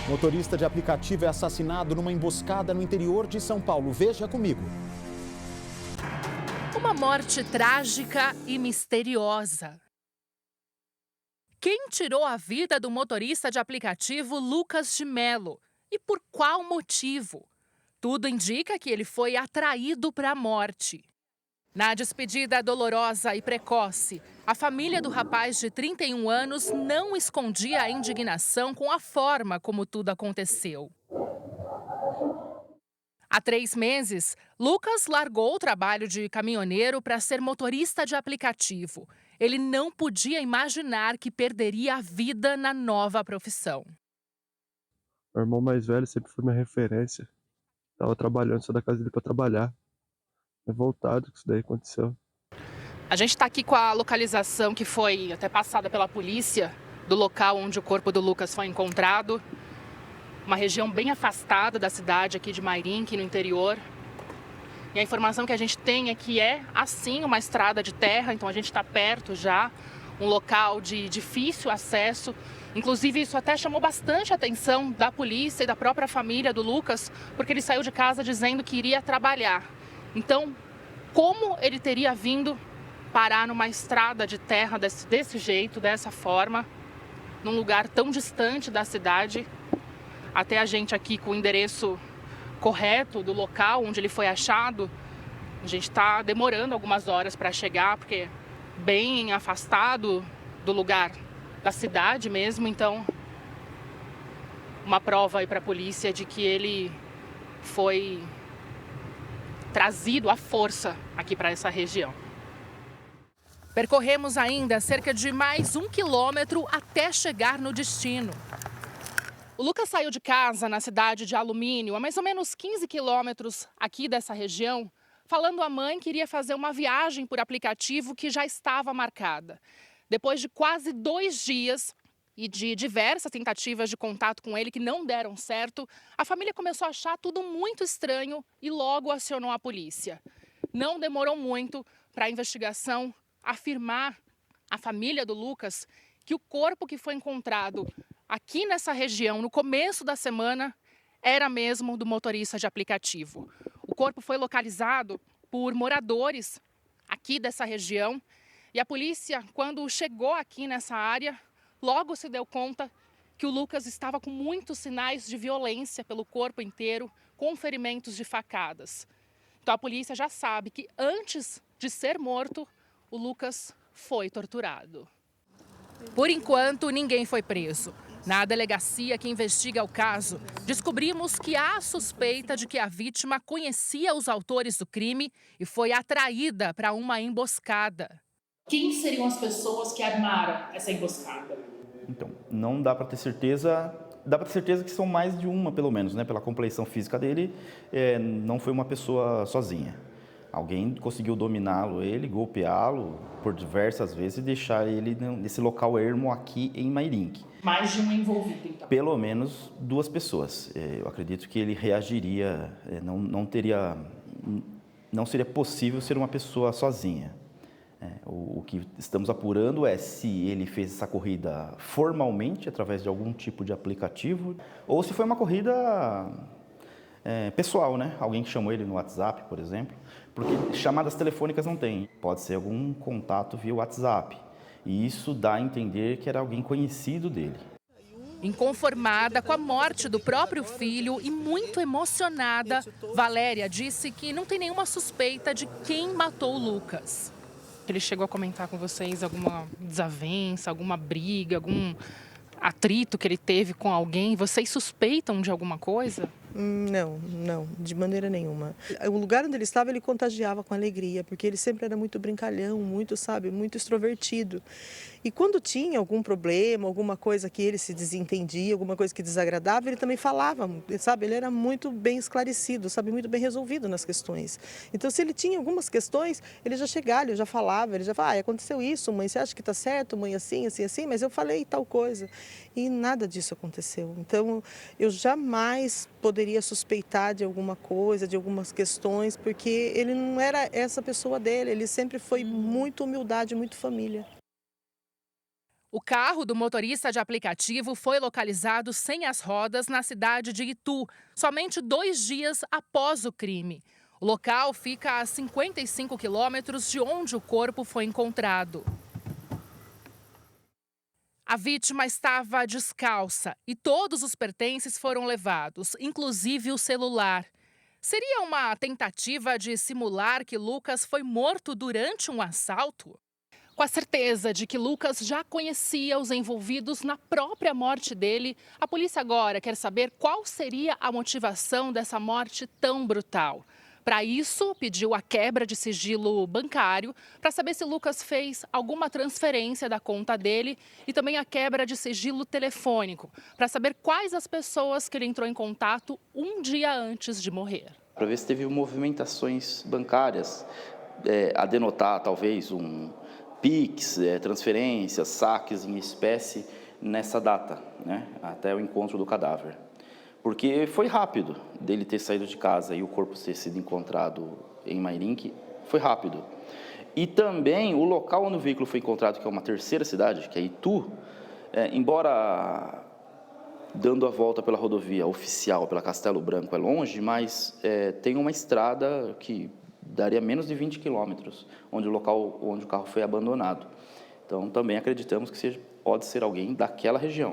Motorista de aplicativo é assassinado numa emboscada no interior de São Paulo. Veja comigo. Uma morte trágica e misteriosa. Quem tirou a vida do motorista de aplicativo Lucas de Mello? E por qual motivo? Tudo indica que ele foi atraído para a morte. Na despedida dolorosa e precoce, a família do rapaz de 31 anos não escondia a indignação com a forma como tudo aconteceu. Há 3 meses, Lucas largou o trabalho de caminhoneiro para ser motorista de aplicativo. Ele não podia imaginar que perderia a vida na nova profissão. Meu irmão mais velho sempre foi minha referência. Tava trabalhando, só da casa dele pra trabalhar. Revoltado que isso daí aconteceu. A gente está aqui com a localização que foi até passada pela polícia do local onde o corpo do Lucas foi encontrado. Uma região bem afastada da cidade aqui de Mairinque, no interior. E a informação que a gente tem é que é, assim, uma estrada de terra, então a gente está perto já, um local de difícil acesso. Inclusive, isso até chamou bastante a atenção da polícia e da própria família do Lucas, porque ele saiu de casa dizendo que iria trabalhar. Então, como ele teria vindo parar numa estrada de terra desse jeito, dessa forma, num lugar tão distante da cidade? Até a gente aqui com o endereço correto do local onde ele foi achado, a gente está demorando algumas horas para chegar, porque bem afastado do lugar da cidade mesmo, então uma prova aí para a polícia de que ele foi trazido à força aqui para essa região. Percorremos ainda cerca de mais 1 quilômetro até chegar no destino. O Lucas saiu de casa na cidade de Alumínio, a mais ou menos 15 quilômetros aqui dessa região, falando à mãe que iria fazer uma viagem por aplicativo que já estava marcada. Depois de quase 2 dias e de diversas tentativas de contato com ele que não deram certo, a família começou a achar tudo muito estranho e logo acionou a polícia. Não demorou muito para a investigação afirmar à família do Lucas que o corpo que foi encontrado aqui nessa região, no começo da semana, era mesmo do motorista de aplicativo. O corpo foi localizado por moradores aqui dessa região e a polícia, quando chegou aqui nessa área, logo se deu conta que o Lucas estava com muitos sinais de violência pelo corpo inteiro, com ferimentos de facadas. Então a polícia já sabe que antes de ser morto, o Lucas foi torturado. Por enquanto, ninguém foi preso. Na delegacia que investiga o caso, descobrimos que há suspeita de que a vítima conhecia os autores do crime e foi atraída para uma emboscada. Quem seriam as pessoas que armaram essa emboscada? Então, não dá para ter certeza. Dá para ter certeza que são mais de uma, pelo menos, né? Pela compleição física dele, não foi uma pessoa sozinha. Alguém conseguiu dominá-lo, golpeá-lo por diversas vezes e deixar ele nesse local ermo aqui em Mairinque. Mais de um envolvido, então? Pelo menos 2 pessoas. Eu acredito que ele reagiria, não seria possível ser uma pessoa sozinha. O que estamos apurando é se ele fez essa corrida formalmente, através de algum tipo de aplicativo, ou se foi uma corrida pessoal, né? Alguém que chamou ele no WhatsApp, por exemplo, porque chamadas telefônicas não tem. Pode ser algum contato via WhatsApp, e isso dá a entender que era alguém conhecido dele. Inconformada com a morte do próprio filho e muito emocionada, Valéria disse que não tem nenhuma suspeita de quem matou o Lucas. Ele chegou a comentar com vocês alguma desavença, alguma briga, algum atrito que ele teve com alguém? Vocês suspeitam de alguma coisa? Não, de maneira nenhuma. O lugar onde ele estava, ele contagiava com alegria, porque ele sempre era muito brincalhão, muito extrovertido. E quando tinha algum problema, alguma coisa que ele se desentendia, alguma coisa que desagradava, ele também falava, sabe? Ele era muito bem esclarecido, sabe? Muito bem resolvido nas questões. Então, se ele tinha algumas questões, ele já chegava, ele já falava, aconteceu isso, mãe, você acha que está certo, mãe, assim, mas eu falei tal coisa. E nada disso aconteceu. Então, eu jamais poderia suspeitar de alguma coisa, de algumas questões, porque ele não era essa pessoa dele, ele sempre foi muito humildade, muito família. O carro do motorista de aplicativo foi localizado sem as rodas na cidade de Itu, somente 2 dias após o crime. O local fica a 55 quilômetros de onde o corpo foi encontrado. A vítima estava descalça e todos os pertences foram levados, inclusive o celular. Seria uma tentativa de simular que Lucas foi morto durante um assalto? Com a certeza de que Lucas já conhecia os envolvidos na própria morte dele, a polícia agora quer saber qual seria a motivação dessa morte tão brutal. Para isso, pediu a quebra de sigilo bancário para saber se Lucas fez alguma transferência da conta dele e também a quebra de sigilo telefônico para saber quais as pessoas que ele entrou em contato um dia antes de morrer. Para ver se teve movimentações bancárias, a denotar talvez um PIX, transferências, saques em espécie nessa data, né, até o encontro do cadáver. Porque foi rápido dele ter saído de casa e o corpo ter sido encontrado em Mairinque, foi rápido. E também o local onde o veículo foi encontrado, que é uma terceira cidade, que é Itu, embora dando a volta pela rodovia oficial, pela Castelo Branco, é longe, mas tem uma estrada que daria menos de 20 quilômetros, onde o carro foi abandonado. Então, também acreditamos que pode ser alguém daquela região.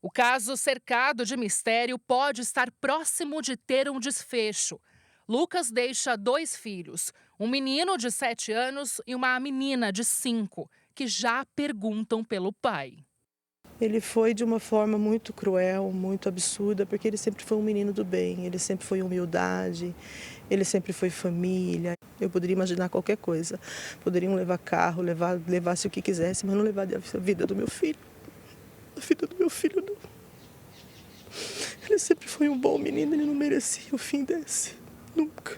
O caso cercado de mistério pode estar próximo de ter um desfecho. Lucas deixa 2 filhos, um menino de 7 anos e uma menina de 5, que já perguntam pelo pai. Ele foi de uma forma muito cruel, muito absurda, porque ele sempre foi um menino do bem, ele sempre foi humildade, ele sempre foi família. Eu poderia imaginar qualquer coisa. Poderiam levar carro, levasse o que quisesse, mas não levar a vida do meu filho. A vida do meu filho, não. Ele sempre foi um bom menino, ele não merecia o fim desse. Nunca.